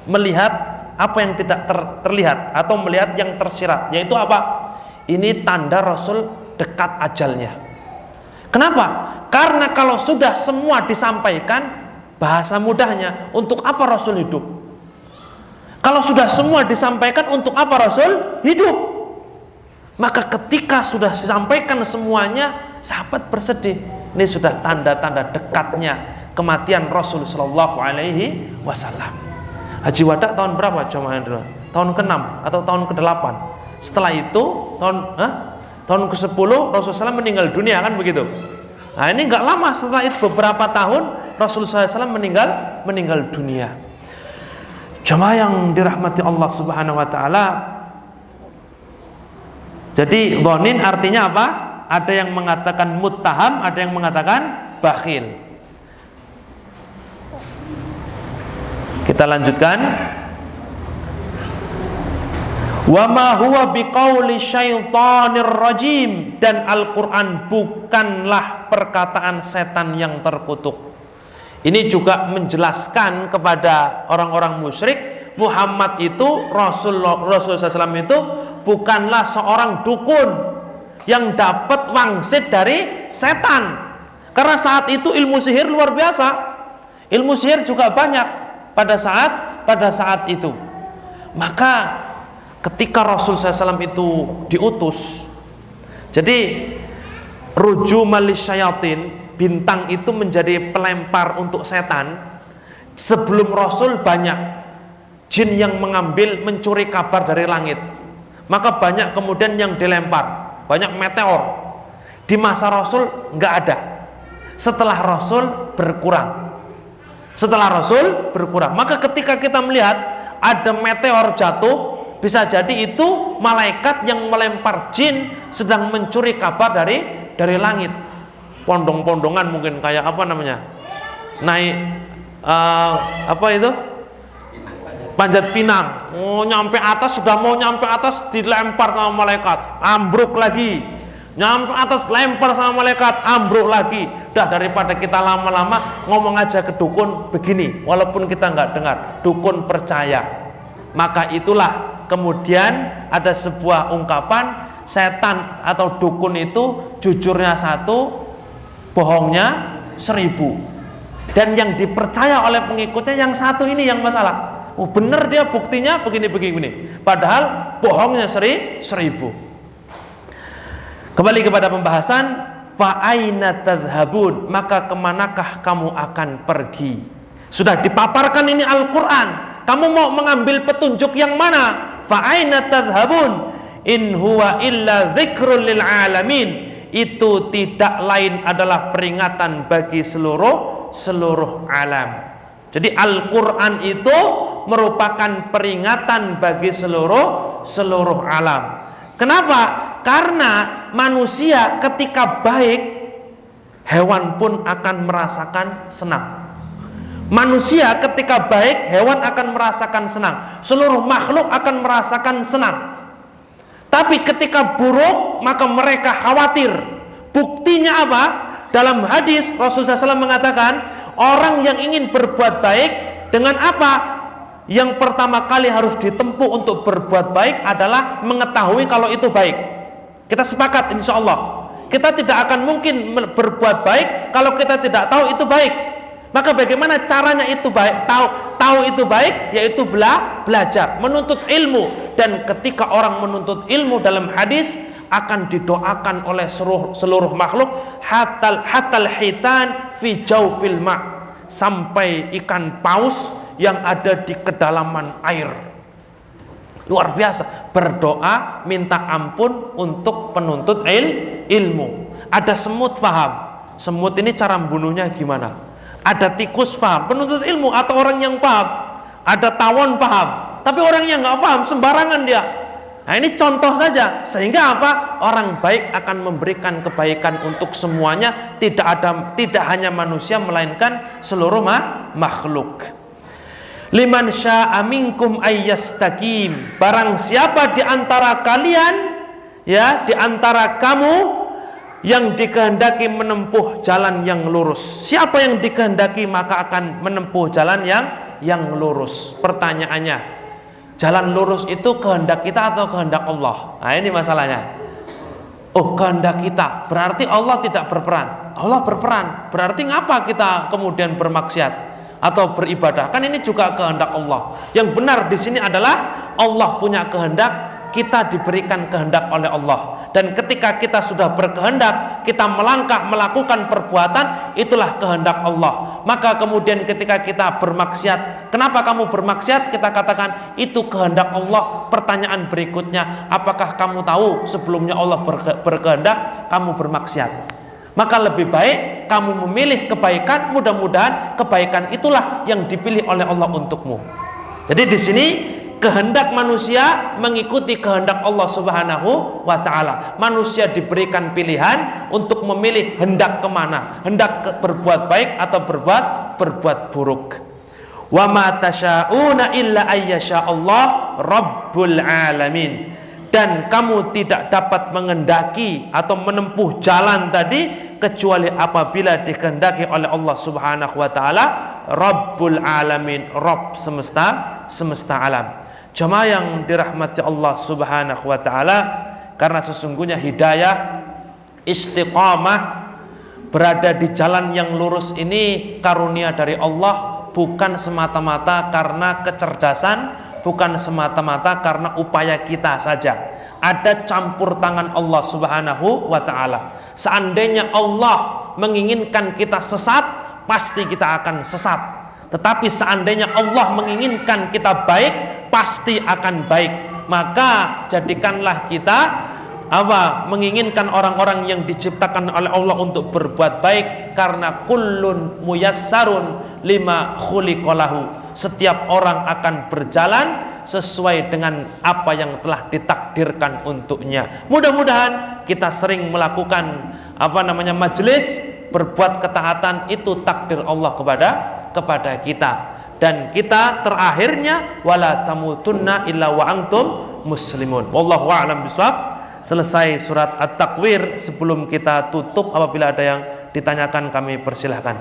Speaker 2: melihat apa yang tidak terlihat atau melihat yang tersirat, yaitu apa? Ini tanda Rasul dekat ajalnya. Kenapa? Karena kalau sudah semua disampaikan, bahasa mudahnya, untuk apa Rasul hidup? Kalau sudah semua disampaikan, untuk apa Rasul hidup? Maka ketika sudah disampaikan semuanya, sahabat bersedih. Ini sudah tanda-tanda dekatnya kematian Rasul Shallallahu Alaihi Wasallam. Haji wada tahun berapa jemaah dulu? Tahun ke-6 atau tahun ke-8? Setelah itu tahun ke-10 Rasulullah SAW meninggal dunia, kan begitu? Nah ini nggak lama setelah itu, beberapa tahun Rasulullah SAW meninggal dunia. Jemaah yang dirahmati Allah Subhanahu Wa Taala. Jadi dhanin artinya apa? Ada yang mengatakan muttaham, ada yang mengatakan bakhil. Kita lanjutkan. Wa ma huwa biqauli syaitanir rajim, dan Al-Qur'an bukanlah perkataan setan yang terkutuk. Ini juga menjelaskan kepada orang-orang musyrik, Muhammad itu Rasulullah SAW itu bukanlah seorang dukun yang dapat wangsit dari setan. Karena saat itu ilmu sihir luar biasa. Ilmu sihir juga banyak pada saat itu. Maka ketika Rasul SAW itu diutus, jadi ruju malis syayatin, bintang itu menjadi pelempar untuk setan. Sebelum Rasul banyak jin yang mencuri kabar dari langit. Maka banyak kemudian yang dilempar, banyak meteor. Di masa Rasul nggak ada. Setelah Rasul berkurang. Maka ketika kita melihat ada meteor jatuh, bisa jadi itu malaikat yang melempar jin sedang mencuri kabar dari langit. Pondong-pondongan mungkin kayak naik panjat pinang, nyampe atas, sudah mau nyampe atas dilempar sama malaikat, ambruk lagi, nyampe atas lempar sama malaikat, ambruk lagi. Dah, daripada kita lama-lama ngomong aja ke dukun begini, walaupun kita nggak dengar, dukun percaya. Maka itulah kemudian ada sebuah ungkapan, setan atau dukun itu jujurnya 1, bohongnya 1000, dan yang dipercaya oleh pengikutnya yang 1 ini yang masalah. Oh bener dia, buktinya begini, padahal bohongnya 1000. Kembali kepada pembahasan, fa aina tadhhabun, maka kemanakah kamu akan pergi? Sudah dipaparkan ini Al-Quran, kamu mau mengambil petunjuk yang mana? Fa aina tadhhabun in huwa illa dzikrul lil alamin, itu tidak lain adalah peringatan bagi seluruh alam. Jadi Al-Quran itu merupakan peringatan bagi seluruh alam. Kenapa? Karena manusia ketika baik, hewan pun akan merasakan senang. Manusia ketika baik, hewan akan merasakan senang, seluruh makhluk akan merasakan senang. Tapi ketika buruk, maka mereka khawatir. Buktinya apa? Dalam hadis Rasulullah SAW mengatakan, orang yang ingin berbuat baik dengan apa? Yang pertama kali harus ditempuh untuk berbuat baik adalah mengetahui kalau itu baik. Kita sepakat insya Allah. Kita tidak akan mungkin berbuat baik kalau kita tidak tahu itu baik. Maka bagaimana caranya itu baik? Tahu itu baik, yaitu belajar, menuntut ilmu. Dan ketika orang menuntut ilmu dalam hadis akan didoakan oleh seluruh makhluk, hatal hitan fi jawfil ma', sampai ikan paus yang ada di kedalaman air. Luar biasa, berdoa minta ampun untuk penuntut ilmu. Ada semut, paham semut ini cara membunuhnya gimana. Ada tikus, paham penuntut ilmu atau orang yang paham. Ada tawon, paham. Tapi orang yang nggak paham sembarangan dia. Nah, ini contoh saja. Sehingga apa? Orang baik akan memberikan kebaikan untuk semuanya, tidak hanya manusia melainkan seluruh makhluk. Liman syaa minkum ayyastaqim. Barang siapa di antara kalian, ya, di antara kamu yang dikehendaki menempuh jalan yang lurus. Siapa yang dikehendaki maka akan menempuh jalan yang lurus. Pertanyaannya, jalan lurus itu kehendak kita atau kehendak Allah? Nah, ini masalahnya. Oh, kehendak kita, berarti Allah tidak berperan. Allah berperan, berarti ngapa kita kemudian bermaksiat atau beribadah? Kan ini juga kehendak Allah. Yang benar di sini adalah Allah punya kehendak, kita diberikan kehendak oleh Allah. Dan ketika kita sudah berkehendak, kita melangkah melakukan perbuatan, itulah kehendak Allah. Maka kemudian ketika kita bermaksiat, kenapa kamu bermaksiat? Kita katakan itu kehendak Allah. Pertanyaan berikutnya, apakah kamu tahu sebelumnya Allah berkehendak kamu bermaksiat? Maka lebih baik kamu memilih kebaikan, mudah-mudahan kebaikan itulah yang dipilih oleh Allah untukmu. Jadi di sini kehendak manusia mengikuti kehendak Allah Subhanahu wa ta'ala. Manusia diberikan pilihan untuk memilih hendak kemana, hendak berbuat baik atau berbuat buruk. Wa ma tasyauna illa ayyasha Allah rabbul alamin. Dan kamu tidak dapat mengendaki atau menempuh jalan tadi kecuali apabila dikehendaki oleh Allah Subhanahu wa ta'ala, Rabbul alamin, Rabb semesta alam. Jemaah yang dirahmati Allah Subhanahu wa ta'ala, karena sesungguhnya hidayah, istiqamah, berada di jalan yang lurus ini karunia dari Allah, bukan semata-mata karena kecerdasan, bukan semata-mata karena upaya kita saja. Ada campur tangan Allah Subhanahu wa ta'ala. Seandainya Allah menginginkan kita sesat, pasti kita akan sesat. Tetapi seandainya Allah menginginkan kita baik, pasti akan baik. Maka jadikanlah kita menginginkan orang-orang yang diciptakan oleh Allah untuk berbuat baik, karena kullun muyassarun lima khuliqalahu. Setiap orang akan berjalan sesuai dengan apa yang telah ditakdirkan untuknya. Mudah-mudahan kita sering melakukan majelis berbuat ketaatan, itu takdir Allah kepada kita. Dan kita terakhirnya wala tamutunna illa wa antum muslimun. Wallahu a'lam bishawab. Selesai surat At-Takwir. Sebelum kita tutup, apabila ada yang ditanyakan kami persilahkan.